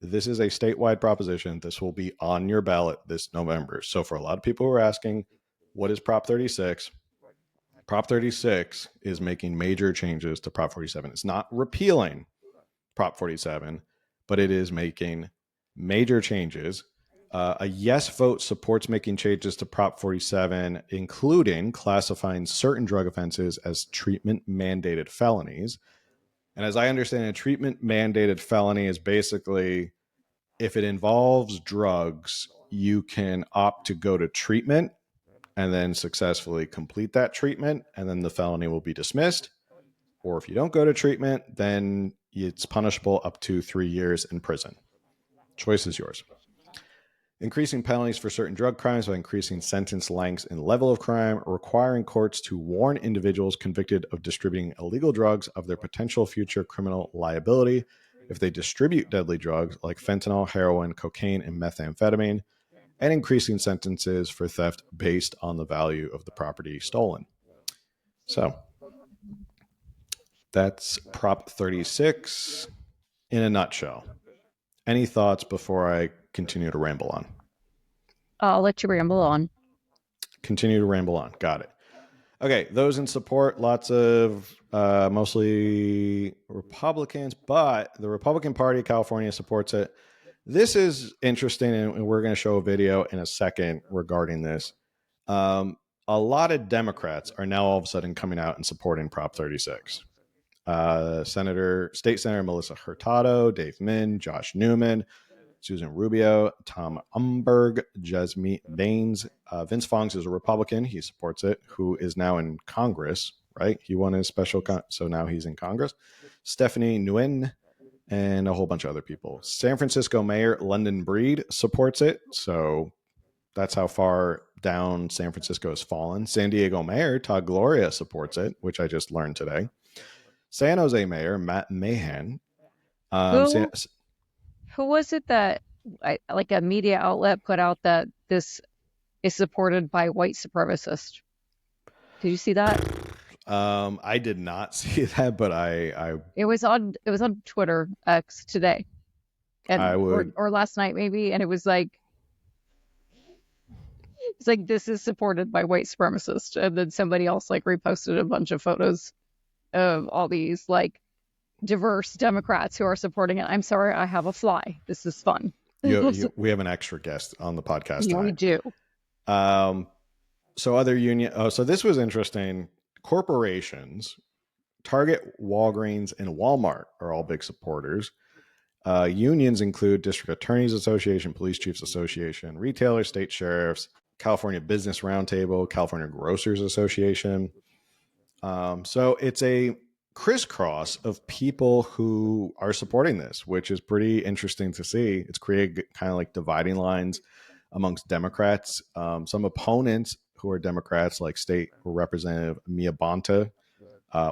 This is a statewide proposition. This will be on your ballot this November. So for a lot of people who are asking, what is Prop 36? Prop 36 is making major changes to Prop 47. It's not repealing Prop 47, but it is making major changes. A yes vote supports making changes to Prop 47, including classifying certain drug offenses as treatment mandated felonies. And as I understand it, treatment mandated felony is basically if it involves drugs, you can opt to go to treatment and then successfully complete that treatment, and then the felony will be dismissed. Or if you don't go to treatment, then it's punishable up to 3 years in prison. Choice is yours. Increasing penalties for certain drug crimes by increasing sentence lengths and level of crime, requiring courts to warn individuals convicted of distributing illegal drugs of their potential future criminal liability if they distribute deadly drugs like fentanyl, heroin, cocaine, and methamphetamine, and increasing sentences for theft based on the value of the property stolen. So that's Prop 36 in a nutshell. Any thoughts before I continue to ramble on? I'll let you ramble on. Continue to ramble on. Got it. Okay, those in support, lots of mostly Republicans, but the Republican Party of California supports it. This is interesting, and we're going to show a video in a second regarding this. A lot of Democrats are now all of a sudden coming out and supporting Prop 36. State Senator Melissa Hurtado, Dave Min, Josh Newman, Susan Rubio, Tom Umberg, Jasmine Baines. Vince Fongs is a Republican. He supports it, who is now in Congress, right? He won his special, so now he's in Congress. Stephanie Nguyen and a whole bunch of other people. San Francisco Mayor London Breed supports it. So that's how far down San Francisco has fallen. San Diego Mayor Todd Gloria supports it, which I just learned today. San Jose Mayor Matt Mahan. Who was it that like a media outlet put out that this is supported by white supremacists? Did you see that? I did not see that, but it was on Twitter X today, and or last night maybe, and it was like this is supported by white supremacists, and then somebody else like reposted a bunch of photos of all these like diverse Democrats who are supporting it. I'm sorry, I have a fly. This is fun. We have an extra guest on the podcast tonight. We do. So other union. Oh, so this was interesting. Corporations, Target, Walgreens, and Walmart are all big supporters. Unions include District Attorneys Association, Police Chiefs Association, retailers, state sheriffs, California Business Roundtable, California Grocers Association. So it's a crisscross of people who are supporting this, which is pretty interesting to see. It's created kind of like dividing lines amongst Democrats. Some opponents who are Democrats, like State Representative Mia Bonta,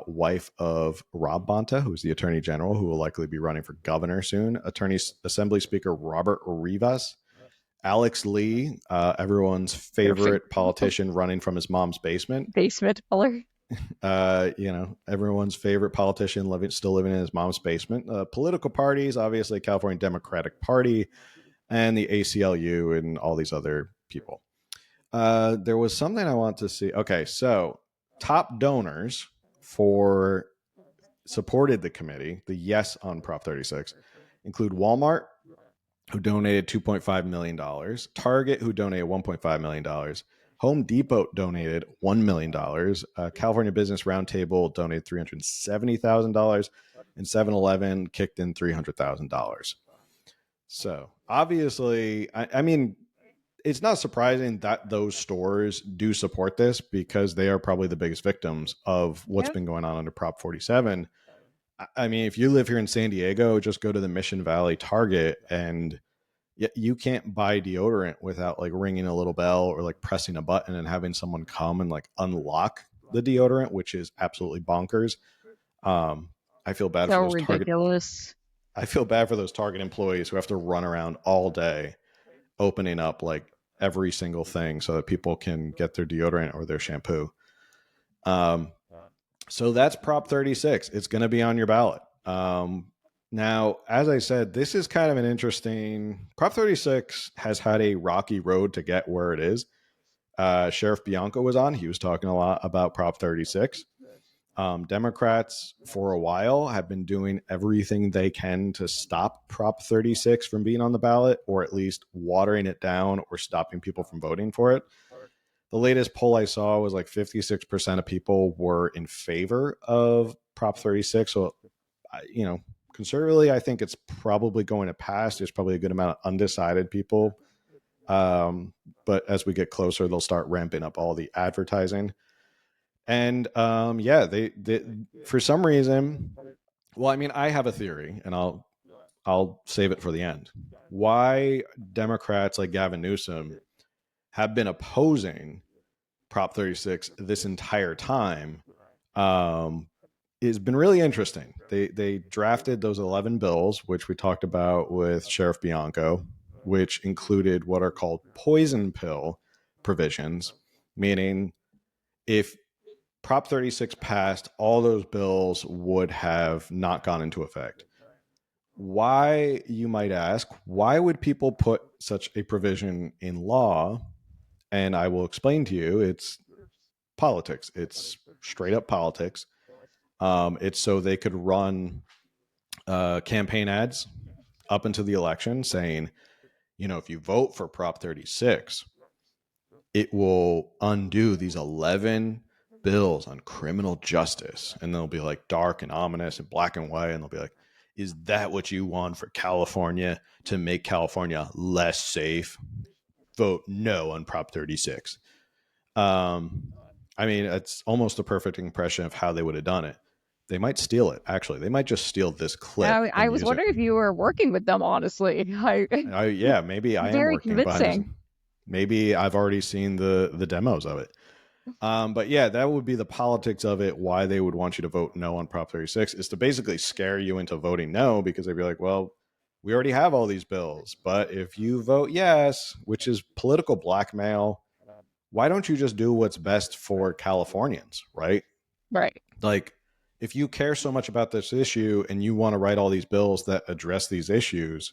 wife of Rob Bonta, who's the Attorney General, who will likely be running for governor soon. Assembly Speaker Robert Rivas, Alex Lee, everyone's favorite politician running from his mom's basement. Basement dweller. Everyone's favorite politician still living in his mom's basement. Political parties, obviously California Democratic Party and the ACLU and all these other people. There was something I want to see. Okay, so top donors supported the committee, the yes on Prop 36, include Walmart, who donated $2.5 million, Target, who donated $1.5 million, Home Depot donated $1 million, California Business Roundtable donated $370,000, and 7-Eleven kicked in $300,000. So obviously, I mean, it's not surprising that those stores do support this because they are probably the biggest victims of what's been going on under Prop 47. I mean, if you live here in San Diego, just go to the Mission Valley Target and you can't buy deodorant without like ringing a little bell or like pressing a button and having someone come and like unlock the deodorant, which is absolutely bonkers. I feel bad for those ridiculous. I feel bad for those Target employees who have to run around all day opening up like every single thing so that people can get their deodorant or their shampoo. So that's Prop 36. It's going to be on your ballot. Now, as I said, this is kind of an interesting. Prop 36 has had a rocky road to get where it is. Sheriff Bianco was on. He was talking a lot about Prop 36. Democrats, for a while, have been doing everything they can to stop Prop 36 from being on the ballot, or at least watering it down or stopping people from voting for it. The latest poll I saw was like 56% of people were in favor of Prop 36. So, conservatively, I think it's probably going to pass. There's probably a good amount of undecided people. But as we get closer, they'll start ramping up all the advertising. And they for some reason, well, I mean, I have a theory, and I'll save it for the end. Why Democrats like Gavin Newsom have been opposing Prop 36 this entire time has been really interesting. They drafted those 11 bills, which we talked about with Sheriff Bianco, which included what are called poison pill provisions, meaning if Prop 36 passed, all those bills would have not gone into effect. Why, you might ask, why would people put such a provision in law? And I will explain to you, it's politics. It's straight up politics. It's so they could run campaign ads up into the election saying, if you vote for Prop 36, it will undo these 11 bills on criminal justice. And they'll be like dark and ominous and black and white. And they'll be like, is that what you want for California, to make California less safe? Vote no on Prop 36. I mean, it's almost a perfect impression of how they would have done it. They might steal it, actually. They might just steal this clip. I was wondering if you were working with them, honestly. Yeah, maybe I am Very working behind this. convincing. Maybe I've already seen the demos of it. But yeah, that would be the politics of it. Why they would want you to vote no on Prop 36 is to basically scare you into voting no, because they'd be like, well, we already have all these bills. But if you vote yes, which is political blackmail, why don't you just do what's best for Californians, right? Right. Like, if you care so much about this issue and you want to write all these bills that address these issues,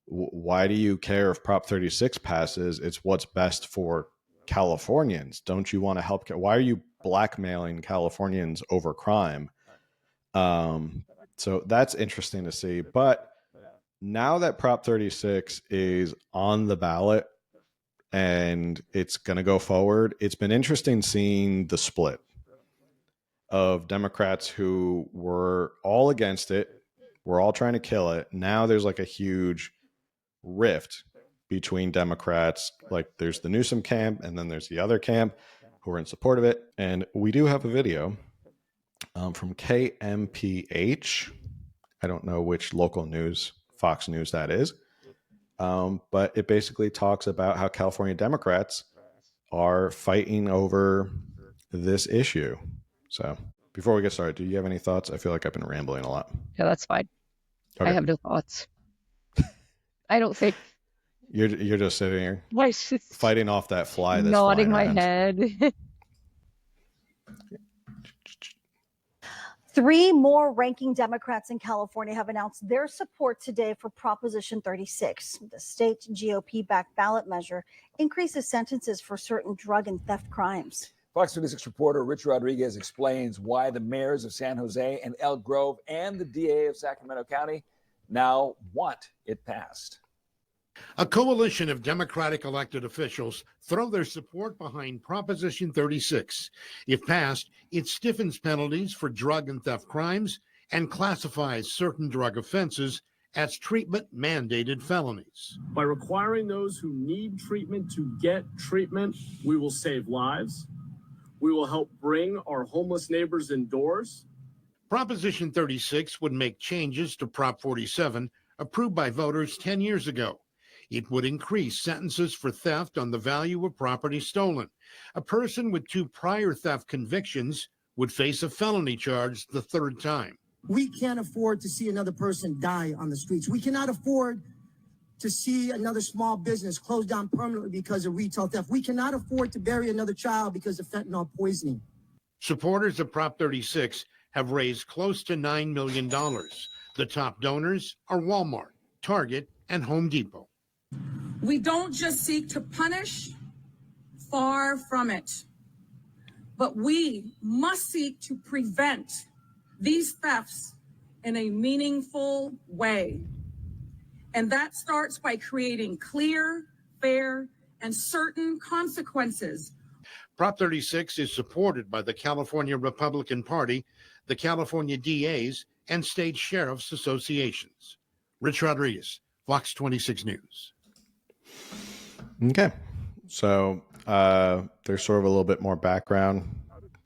why do you care if Prop 36 passes? It's what's best for Californians. Don't you want to help? Why are you blackmailing Californians over crime? So that's interesting to see. But now that Prop 36 is on the ballot and it's going to go forward, it's been interesting seeing the split of Democrats who were all against it. We're all trying to kill it. Now there's like a huge rift between Democrats. Like, there's the Newsom camp, and then there's the other camp who are in support of it. And we do have a video from KMPH. I don't know which local news, Fox News that is. But it basically talks about how California Democrats are fighting over this issue. So before we get started, do you have any thoughts? I feel like I've been rambling a lot. Yeah, that's fine. Okay. I have no thoughts. I don't think. You're just sitting here Just fighting off that fly that's nodding my flying around. head. 3 more ranking Democrats in California have announced their support today for Proposition 36. The state GOP-backed ballot measure increases sentences for certain drug and theft crimes. Fox 36 reporter Rich Rodriguez explains why the mayors of San Jose and Elk Grove and the DA of Sacramento County now want it passed. A coalition of Democratic elected officials throw their support behind Proposition 36. If passed, it stiffens penalties for drug and theft crimes and classifies certain drug offenses as treatment-mandated felonies. By requiring those who need treatment to get treatment, we will save lives. We will help bring our homeless neighbors indoors. Proposition 36 would make changes to Prop 47, approved by voters 10 years ago. It would increase sentences for theft on the value of property stolen. A person with 2 prior theft convictions would face a felony charge the 3rd time. We can't afford to see another person die on the streets. We cannot afford to see another small business close down permanently because of retail theft. We cannot afford to bury another child because of fentanyl poisoning. Supporters of Prop 36 have raised close to $9 million. The The top donors are Walmart, Target, and Home Depot. We don't just seek to punish, far from it, but we must seek to prevent these thefts in a meaningful way. And that starts by creating clear, fair, and certain consequences. Prop 36 is supported by the California Republican Party, the California DAs, and state sheriffs associations. Rich Rodriguez, Fox 26 News. Okay. So there's sort of a little bit more background,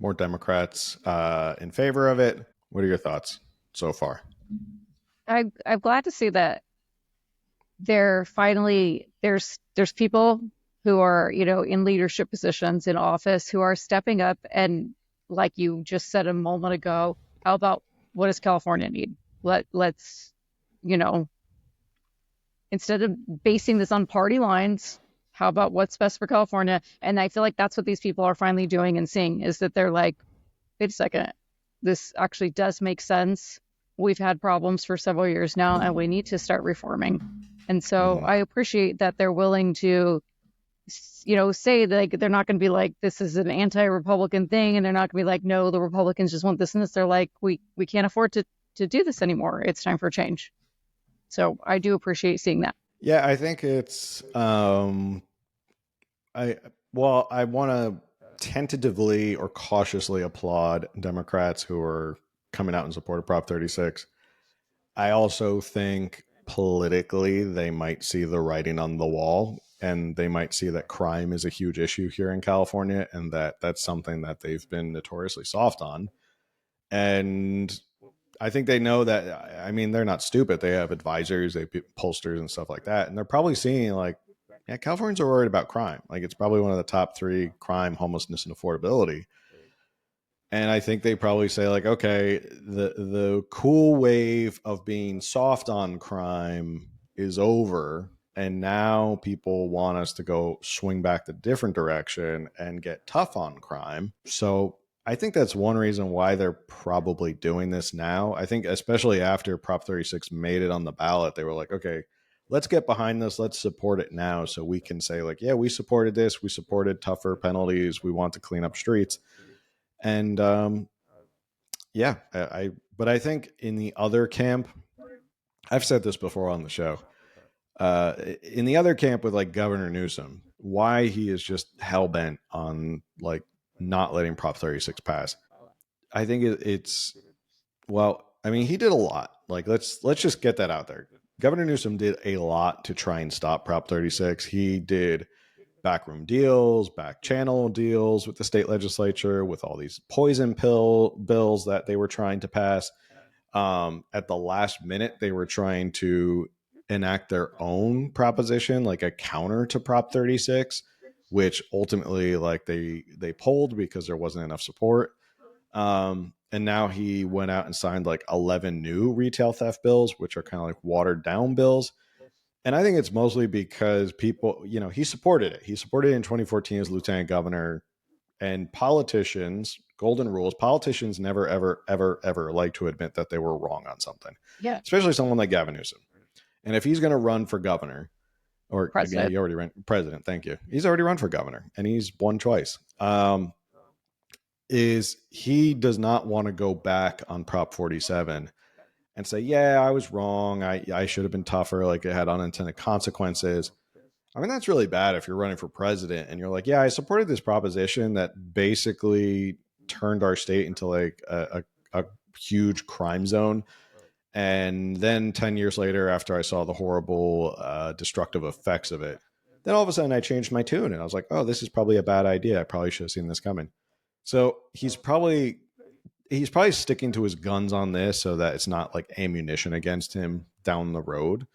more Democrats in favor of it. What are your thoughts so far? I'm glad to see that there finally there's people who are, you know, in leadership positions in office who are stepping up and, like you just said a moment ago, how about what does California need? Let's, you know, instead of basing this on party lines, how about what's best for California? And I feel like that's what these people are finally doing and seeing, is that they're like, wait a second, this actually does make sense. We've had problems for several years now, and we need to start reforming. And so I appreciate that they're willing to, you know, say that, like, they're not going to be like, this is an anti-Republican thing, and they're not going to be like, no, the Republicans just want this and this. They're like, we can't afford to do this anymore. It's time for change. So I do appreciate seeing that. Yeah, I think it's I want to tentatively or cautiously applaud Democrats who are coming out in support of Prop 36. I also think politically they might see the writing on the wall, and they might see that crime is a huge issue here in California, and that's something that they've been notoriously soft on. And I think they know that. I mean, they're not stupid. They have advisors, they have pollsters and stuff like that. And they're probably seeing, like, yeah, Californians are worried about crime. Like, it's probably one of the top 3: crime, homelessness, and affordability. And I think they probably say, like, okay, the cool wave of being soft on crime is over. And now people want us to go swing back the different direction and get tough on crime. So I think that's one reason why they're probably doing this now. I think especially after Prop 36 made it on the ballot, they were like, okay, let's get behind this. Let's support it now so we can say, like, yeah, we supported this. We supported tougher penalties. We want to clean up streets. And yeah, but I think in the other camp, I've said this before on the show, in the other camp with, like, Governor Newsom, why he is just hell-bent on, like, not letting Prop 36 pass. I think it's, well, I mean, he did a lot. Like, let's just get that out there. Governor Newsom did a lot to try and stop Prop 36. He did backroom deals, back channel deals with the state legislature, with all these poison pill bills that they were trying to pass. At the last minute, they were trying to enact their own proposition, like a counter to Prop 36, which ultimately, like, they pulled because there wasn't enough support. And now he went out and signed like 11 new retail theft bills, which are kind of like watered down bills. And I think it's mostly because people, you know, he supported it. He supported it in 2014 as lieutenant governor. And politicians, golden rules, politicians never, ever, ever, ever like to admit that they were wrong on something. Yeah. Especially someone like Gavin Newsom. And if he's going to run for governor, or President. again, he already ran president. Thank you. He's already run for governor, and he's won twice. Is he does not want to go back on Prop 47 and say, yeah, I was wrong. I should have been tougher. Like, it had unintended consequences. I mean, that's really bad if you're running for president and you're like, yeah, I supported this proposition that basically turned our state into like a huge crime zone. And then 10 years later, after I saw the horrible destructive effects of it, then all of a sudden I changed my tune and I was like, oh, this is probably a bad idea. I probably should have seen this coming. So he's probably sticking to his guns on this so that it's not like ammunition against him down the road.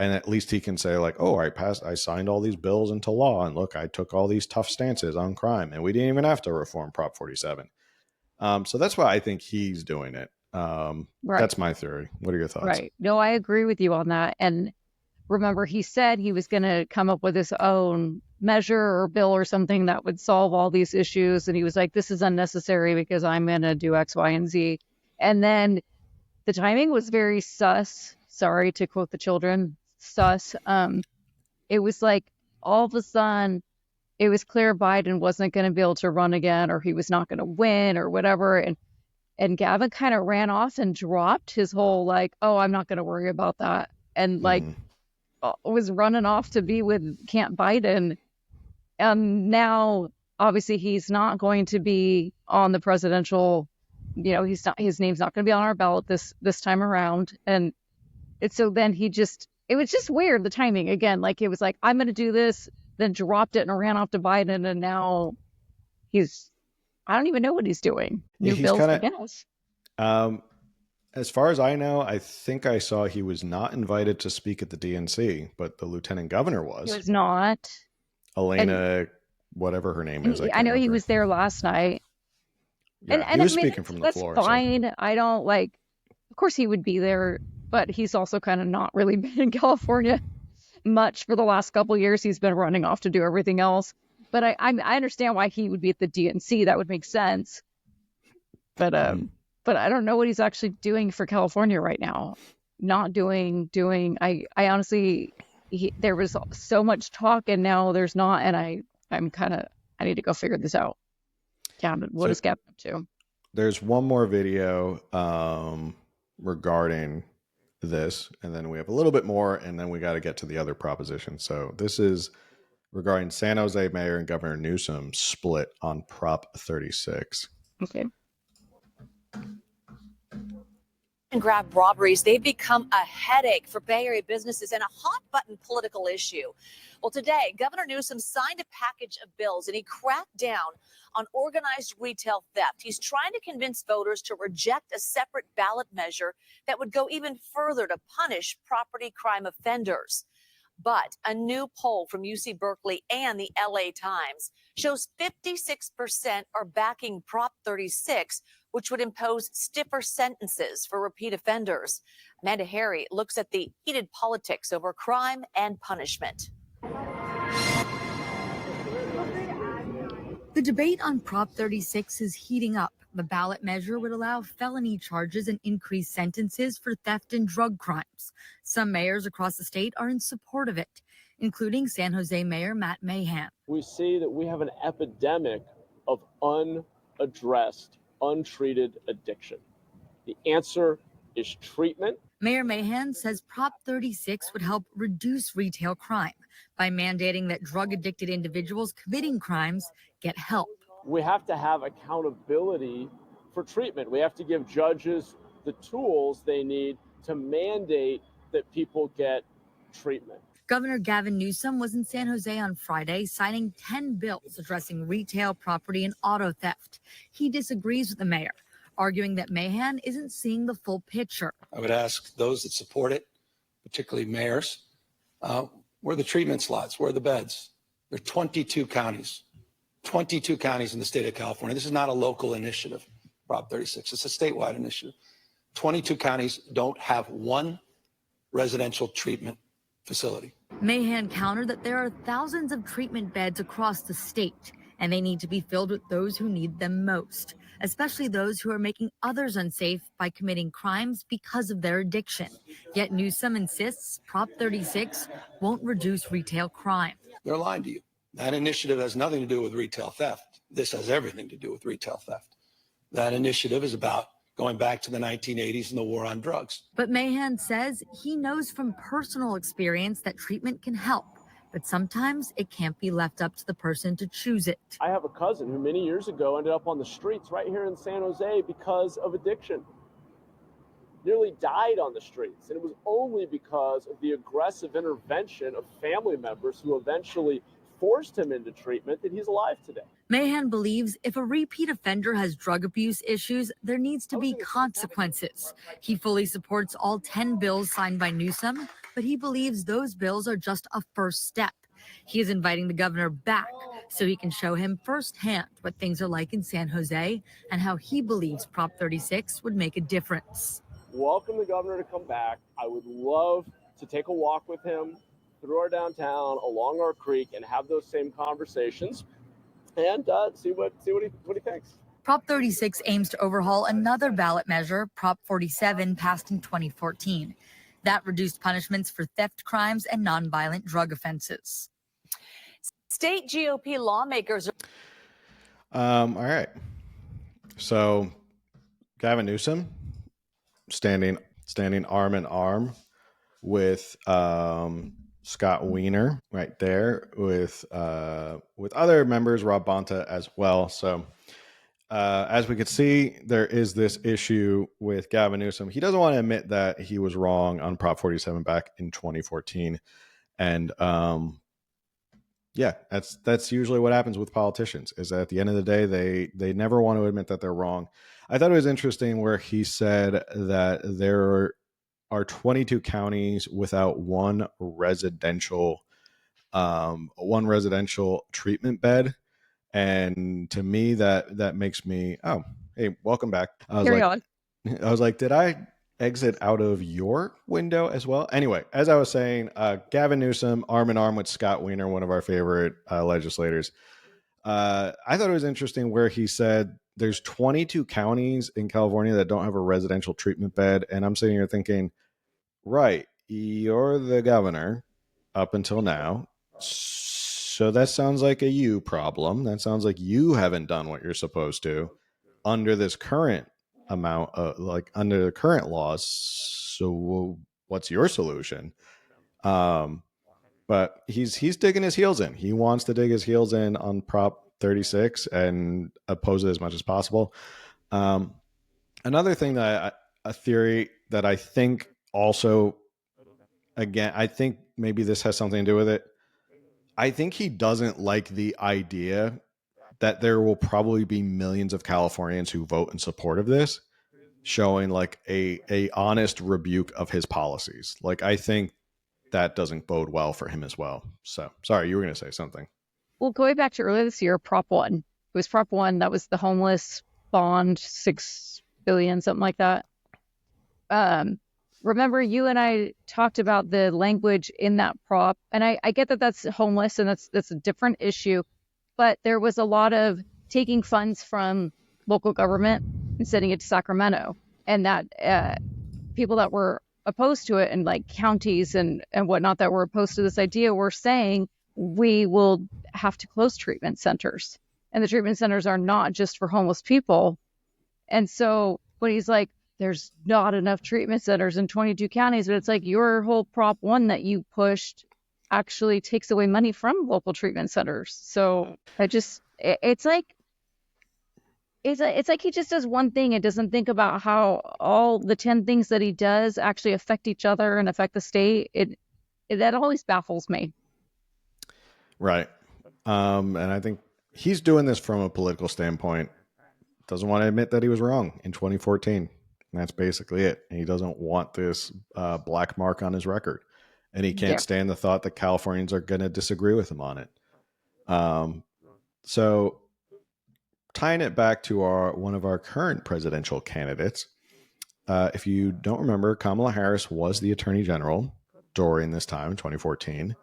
And at least he can say, like, oh, I signed all these bills into law, and look, I took all these tough stances on crime, and we didn't even have to reform Prop 47. So that's why I think he's doing it. Right. That's my theory. What are your thoughts? Right. No, I agree with you on that. And remember, he said he was going to come up with his own measure or bill or something that would solve all these issues. And he was like, this is unnecessary because I'm going to do X, Y, and Z. And then the timing was very sus. Sorry to quote the children, sus. It was like all of a sudden it was clear Biden wasn't going to be able to run again, or he was not going to win, or whatever. And Gavin kind of ran off and dropped his whole like, oh, I'm not going to worry about that, and like was running off to be with Camp Biden. And now, obviously, he's not going to be on the presidential. He's not. His name's not going to be on our ballot this time around. And so then it was just weird, the timing again. Like, it was like, I'm going to do this, then dropped it and ran off to Biden, and now I don't even know what he's doing. New bills, I guess. As far as I know, I think I saw he was not invited to speak at the DNC, but the lieutenant governor was. He was not. Elena, whatever her name is. I know he was there last night. Yeah, he was speaking from the floor. That's fine. So. I don't like. Of course, he would be there, but he's also kind of not really been in California much for the last couple of years. He's been running off to do everything else. But I understand why he would be at the DNC. That would make sense. But I don't know what he's actually doing for California right now. Not doing. I honestly, there was so much talk, and now there's not. And I need to go figure this out. Gavin, what is Gavin up to? There's one more video regarding this, and then we have a little bit more, and then we got to get to the other proposition. So this is regarding San Jose Mayor and Governor Newsom split on Prop 36. Okay. And grab robberies, they've become a headache for Bay Area businesses and a hot button political issue. Well, today, Governor Newsom signed a package of bills and he cracked down on organized retail theft. He's trying to convince voters to reject a separate ballot measure that would go even further to punish property crime offenders. But a new poll from UC Berkeley and the LA Times shows 56% are backing Prop 36, which would impose stiffer sentences for repeat offenders. Amanda Harry looks at the heated politics over crime and punishment. The debate on Prop 36 is heating up. The ballot measure would allow felony charges and increase sentences for theft and drug crimes. Some mayors across the state are in support of it, including San Jose Mayor Matt Mahan. We see that we have an epidemic of unaddressed, untreated addiction. The answer is treatment. Mayor Mahan says Prop 36 would help reduce retail crime by mandating that drug-addicted individuals committing crimes get help. We have to have accountability for treatment. We have to give judges the tools they need to mandate that people get treatment. Governor Gavin Newsom was in San Jose on Friday, signing 10 bills addressing retail, property, and auto theft. He disagrees with the mayor, arguing that Mahan isn't seeing the full picture. I would ask those that support it, particularly mayors, where are the treatment slots? Where are the beds? There are 22 counties. 22 counties in the state of California. This is not a local initiative, Prop 36. It's a statewide initiative. 22 counties don't have one residential treatment facility. Mahan countered that there are thousands of treatment beds across the state, and they need to be filled with those who need them most, especially those who are making others unsafe by committing crimes because of their addiction. Yet Newsom insists Prop 36 won't reduce retail crime. They're lying to you. That initiative has nothing to do with retail theft. This has everything to do with retail theft. That initiative is about going back to the 1980s and the war on drugs. But Mahan says he knows from personal experience that treatment can help, but sometimes it can't be left up to the person to choose it. I have a cousin who many years ago ended up on the streets right here in San Jose because of addiction. Nearly died on the streets, and it was only because of the aggressive intervention of family members who eventually forced him into treatment that he's alive today. Mahan believes if a repeat offender has drug abuse issues, there needs to be consequences. He fully supports all 10 bills signed by Newsom, but he believes those bills are just a first step. He is inviting the governor back so he can show him firsthand what things are like in San Jose and how he believes Prop 36 would make a difference. Welcome the governor to come back. I would love to take a walk with him through our downtown, along our creek, and have those same conversations, and see what he thinks. Prop 36 aims to overhaul another ballot measure, Prop 47, passed in 2014. That reduced punishments for theft crimes and nonviolent drug offenses. State GOP lawmakers. All right. So Gavin Newsom standing arm in arm with Scott Wiener right there with other members, Rob Bonta as well. So as we could see, there is this issue with Gavin Newsom. He doesn't want to admit that he was wrong on Prop 47 back in 2014. And yeah, that's usually what happens with politicians, is that at the end of the day, they never want to admit that they're wrong. I thought it was interesting where he said that there are 22 counties without one residential treatment bed. And to me, that makes me, oh, hey, welcome back. I was like, did I exit out of your window as well? Anyway, as I was saying, Gavin Newsom, arm in arm with Scott Wiener, one of our favorite legislators. I thought it was interesting where he said there's 22 counties in California that don't have a residential treatment bed. And I'm sitting here thinking, right, you're the governor up until now. So that sounds like a you problem. That sounds like you haven't done what you're supposed to under this current amount of, like, under the current laws. So what's your solution? But he's digging his heels in. He wants to dig his heels in on Prop 36 and oppose it as much as possible. Another thing that a theory that I think also, again, I think maybe this has something to do with it. I think he doesn't like the idea that there will probably be millions of Californians who vote in support of this, showing like a honest rebuke of his policies. Like, I think that doesn't bode well for him as well. So, sorry, you were going to say something. Well, going back to earlier this year, Prop 1. It was Prop 1. That was the homeless bond, $6 billion, something like that. Remember, you and I talked about the language in that prop, and I get that that's homeless and that's a different issue, but there was a lot of taking funds from local government and sending it to Sacramento, and that people that were opposed to it, and like counties and whatnot that were opposed to this idea, were saying we will have to close treatment centers, and the treatment centers are not just for homeless people. And so when he's like, there's not enough treatment centers in 22 counties, but it's like your whole Prop 1 that you pushed actually takes away money from local treatment centers. So it's like he just does one thing and doesn't think about how all the 10 things that he does actually affect each other and affect the state. That always baffles me. Right. And I think he's doing this from a political standpoint. Doesn't want to admit that he was wrong in 2014. And that's basically it. He doesn't want this black mark on his record. And he can't stand the thought that Californians are going to disagree with him on it. So tying it back to one of our current presidential candidates, if you don't remember, Kamala Harris was the Attorney General during this time, 2014.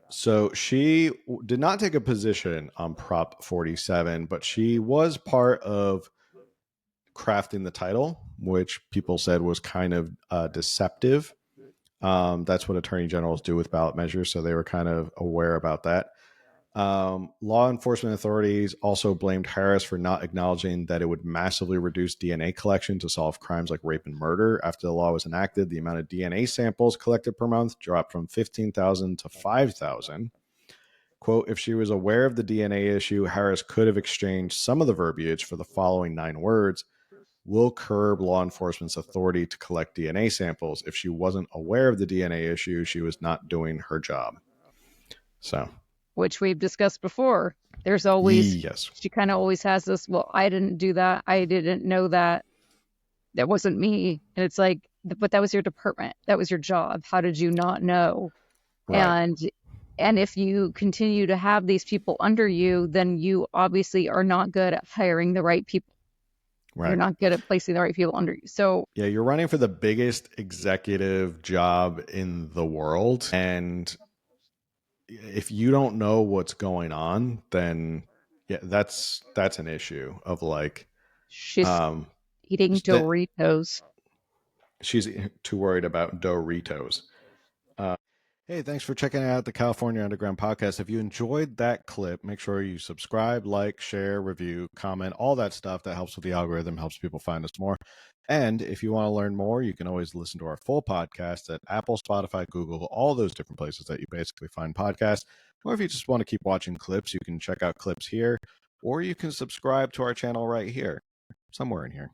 So she did not take a position on Prop 47, but she was part of crafting the title, which people said was kind of deceptive. That's what attorney generals do with ballot measures, so they were kind of aware about that. Law enforcement authorities also blamed Harris for not acknowledging that it would massively reduce DNA collection to solve crimes like rape and murder. After the law was enacted, the amount of DNA samples collected per month dropped from 15,000 to 5,000. Quote, if she was aware of the DNA issue, Harris could have exchanged some of the verbiage for the following 9 words: will curb law enforcement's authority to collect DNA samples. If she wasn't aware of the DNA issue, she was not doing her job. So, which we've discussed before. There's always, she kind of always has this, well, I didn't do that. I didn't know that. That wasn't me. And it's like, but that was your department. That was your job. How did you not know? Right. And if you continue to have these people under you, then you obviously are not good at hiring the right people. Right. You're not good at placing the right people under you. So yeah, you're running for the biggest executive job in the world. And if you don't know what's going on, then Yeah, that's an issue of like She's eating that Doritos. she's too worried about Doritos. Hey, thanks for checking out the California Underground podcast. If you enjoyed that clip, make sure you subscribe, like, share, review, comment, all that stuff that helps with the algorithm, helps people find us more. And if you want to learn more, you can always listen to our full podcast at Apple, Spotify, Google, all those different places that you basically find podcasts. Or if you just want to keep watching clips, you can check out clips here, or you can subscribe to our channel right here, somewhere in here.